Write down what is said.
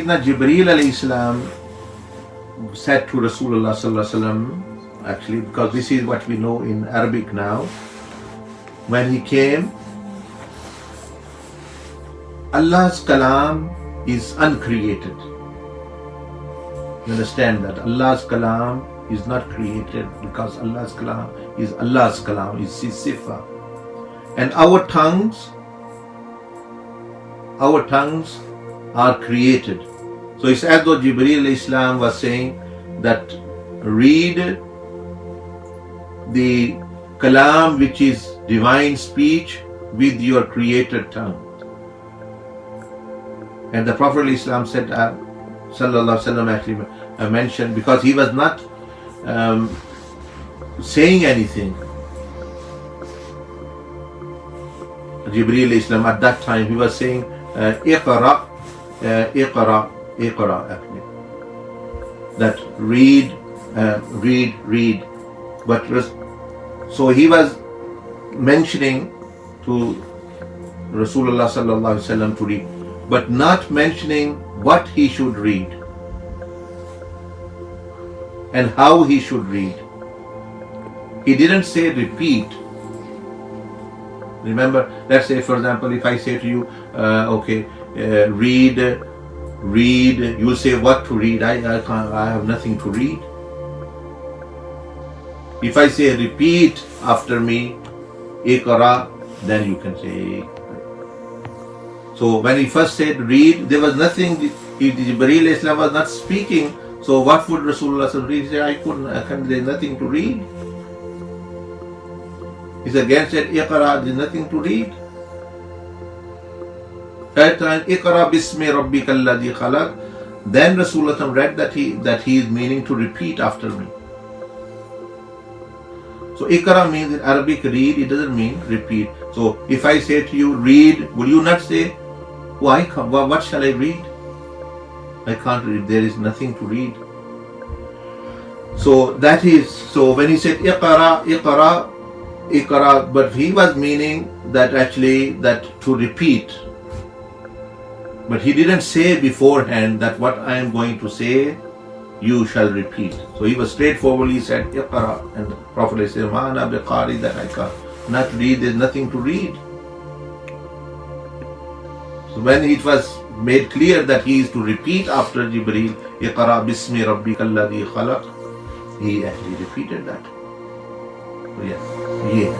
Sayyidina Jibreel alayhi salam said to Rasulullah sallallahu alaihi wasallam, actually, because this is what we know in Arabic now, when he came, Allah's kalam is uncreated. You understand that? Allah's kalam is not created, because Allah's kalam, is his sifa. And our tongues are created. So it's as though Jibreel Islam was saying that read the kalam, which is divine speech, with your created tongue. And the Prophet Islam said, sallallahu alaihi wasallam, actually mentioned, because he was not saying anything. Jibreel Islam at that time, he was saying, iqra, actually. That read. But so he was mentioning to Rasulullah sallallahu alaihi wasallam to read, but not mentioning what he should read and how he should read. He didn't say repeat. Remember, let's say, for example, if I say to you, read, you say what to read. I have nothing to read. If I say repeat after me, iqra, then you can say. So when he first said read, there was nothing. If Jibreel Islam was not speaking, so what would Rasulullah read? He said, there's nothing to read. He again said, iqra, there's nothing to read. Third time, iqra bismi rabbika alladhi khalaq. Then Rasulullah read that he is meaning to repeat after me. So iqra means in Arabic read, it doesn't mean repeat. So if I say to you read, will you not say, why? What shall I read? I can't read. There is nothing to read. So that is, so when he said iqra, but he was meaning that actually that to repeat. But he didn't say beforehand that what I am going to say, you shall repeat. So he was straightforward. He said iqra, and the Prophet said, ma ana biqari, that I cannot read. There's nothing to read. So when it was made clear that he is to repeat after Jibreel, iqra bismi rabbika alladhi khalaq, he actually repeated that. So yes, yeah.